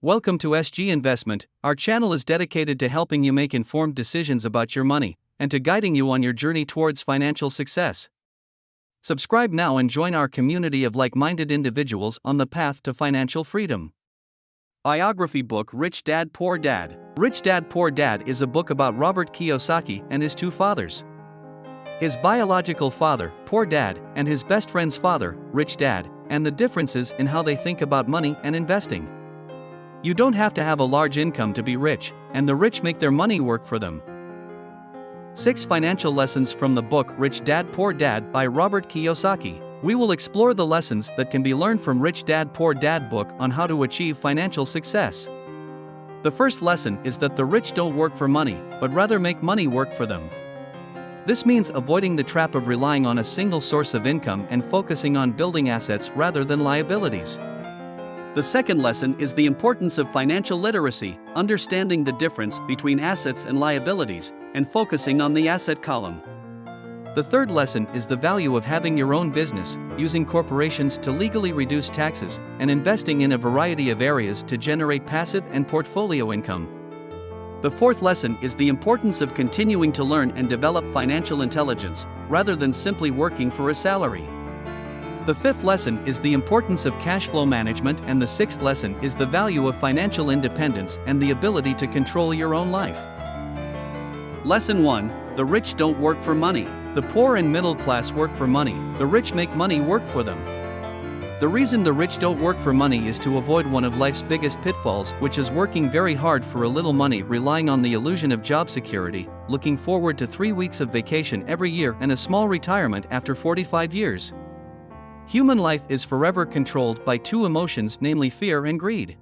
Welcome to SG Investment. Our channel is dedicated to helping you make informed decisions about your money and to guiding you on your journey towards financial success. Subscribe now and join our community of like-minded individuals on the path to financial freedom. Biography book Rich Dad Poor Dad. Rich Dad Poor Dad is a book about Robert Kiyosaki and his two fathers. His biological father, Poor Dad, and his best friend's father, Rich Dad, and the differences in how they think about money and investing. You don't have to have a large income to be rich, and the rich make their money work for them. 6 financial lessons from the book Rich Dad Poor Dad by Robert Kiyosaki. We will explore the lessons that can be learned from Rich Dad Poor Dad book on how to achieve financial success. The first lesson is that the rich don't work for money, but rather make money work for them. This means avoiding the trap of relying on a single source of income and focusing on building assets rather than liabilities. The second lesson is the importance of financial literacy, understanding the difference between assets and liabilities, and focusing on the asset column. The third lesson is the value of having your own business, using corporations to legally reduce taxes, and investing in a variety of areas to generate passive and portfolio income. The fourth lesson is the importance of continuing to learn and develop financial intelligence, rather than simply working for a salary. The fifth lesson is the importance of cash flow management, and the sixth lesson is the value of financial independence and the ability to control your own life. Lesson 1: The rich don't work for money. The poor and middle class work for money, the rich make money work for them. The reason the rich don't work for money is to avoid one of life's biggest pitfalls, which is working very hard for a little money, relying on the illusion of job security, looking forward to 3 weeks of vacation every year and a small retirement after 45 years. Human life is forever controlled by 2 emotions, namely fear and greed.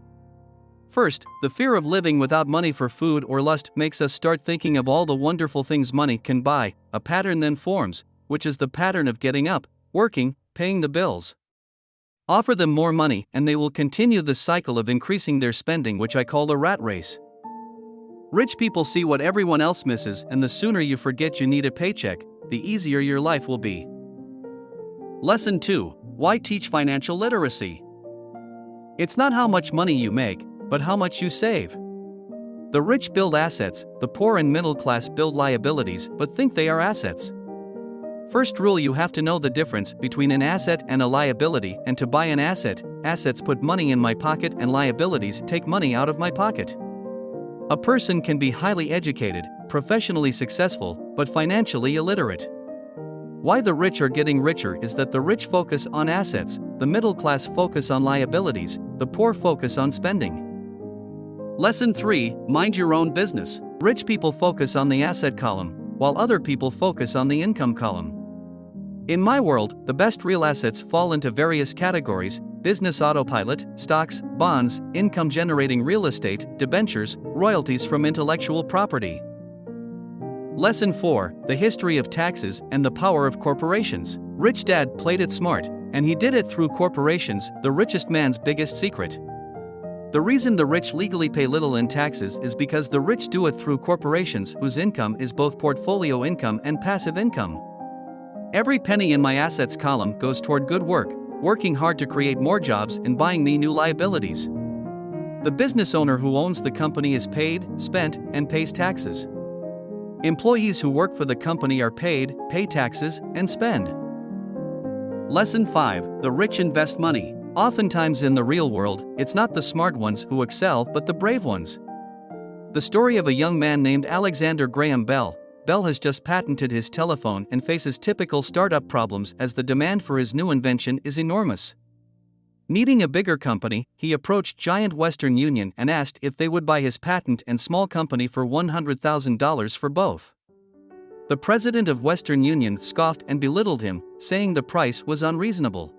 First, the fear of living without money for food or lust makes us start thinking of all the wonderful things money can buy. A pattern then forms, which is the pattern of getting up, working, paying the bills. Offer them more money and they will continue the cycle of increasing their spending, which I call the rat race. Rich people see what everyone else misses, and the sooner you forget you need a paycheck, the easier your life will be. Lesson 2: Why teach financial literacy? It's not how much money you make, but how much you save. The rich build assets, the poor and middle class build liabilities but think they are assets. First rule: you have to know the difference between an asset and a liability, and to buy an asset, assets put money in my pocket and liabilities take money out of my pocket. A person can be highly educated, professionally successful, but financially illiterate. Why the rich are getting richer is that the rich focus on assets, the middle class focus on liabilities, the poor focus on spending. Lesson 3: Mind your own business. Rich people focus on the asset column, while other people focus on the income column. In my world, the best real assets fall into various categories: business autopilot, stocks, bonds, income-generating real estate, debentures, royalties from intellectual property. Lesson 4: The history of taxes and the power of corporations. Rich Dad played it smart, and he did it through corporations, the richest man's biggest secret. The reason the rich legally pay little in taxes is because the rich do it through corporations whose income is both portfolio income and passive income. Every penny in my assets column goes toward good work, working hard to create more jobs and buying me new liabilities. The business owner who owns the company is paid, spent, and pays taxes. Employees who work for the company are paid, pay taxes, and spend. Lesson 5: The rich invest money. Oftentimes in the real world, it's not the smart ones who excel but the brave ones. The story of a young man named Alexander Graham Bell. Bell has just patented his telephone and faces typical startup problems as the demand for his new invention is enormous. Needing a bigger company, he approached Giant Western Union and asked if they would buy his patent and small company for $100,000 for both. The president of Western Union scoffed and belittled him, saying the price was unreasonable.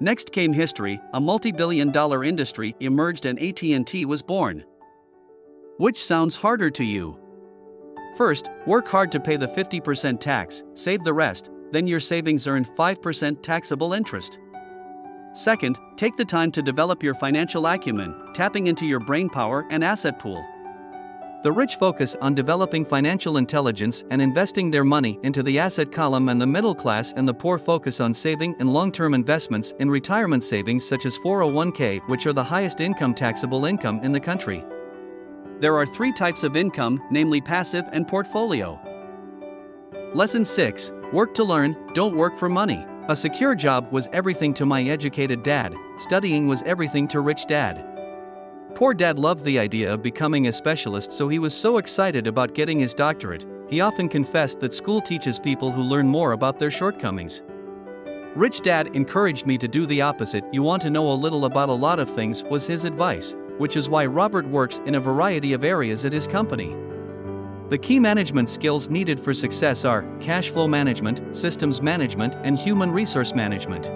Next came history: a multi-billion-dollar industry emerged and AT&T was born. Which sounds harder to you? First, work hard to pay the 50% tax, save the rest, then your savings earn 5% taxable interest. Second, take the time to develop your financial acumen, tapping into your brain power and asset pool. The rich focus on developing financial intelligence and investing their money into the asset column, and the middle class and the poor focus on saving and long-term investments in retirement savings such as 401k, which are the highest income taxable income in the country. There are three types of income, namely passive and portfolio. Lesson 6. Work to learn, don't work for money. A secure job was everything to my educated dad. Studying was everything to rich dad. Poor dad loved the idea of becoming a specialist, so he was so excited about getting his doctorate. He often confessed that school teaches people who learn more about their shortcomings. Rich dad encouraged me to do the opposite. You want to know a little about a lot of things, was his advice, which is why Robert works in a variety of areas at his company. The key management skills needed for success are cash flow management, systems management, and human resource management.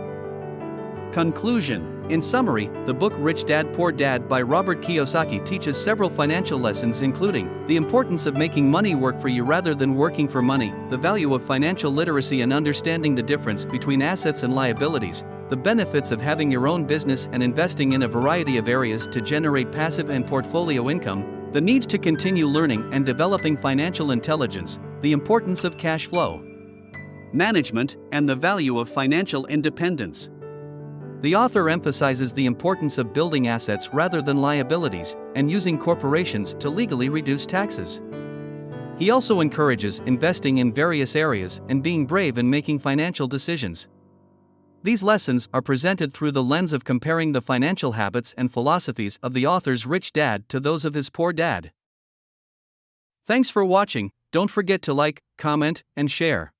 Conclusion. In summary, the book Rich Dad Poor Dad by Robert Kiyosaki teaches several financial lessons, including the importance of making money work for you rather than working for money, the value of financial literacy and understanding the difference between assets and liabilities, the benefits of having your own business and investing in a variety of areas to generate passive and portfolio income, the need to continue learning and developing financial intelligence, the importance of cash flow management, and the value of financial independence. The author emphasizes the importance of building assets rather than liabilities, and using corporations to legally reduce taxes. He also encourages investing in various areas and being brave in making financial decisions. These lessons are presented through the lens of comparing the financial habits and philosophies of the author's rich dad to those of his poor dad. Thanks for watching. Don't forget to like, comment, and share.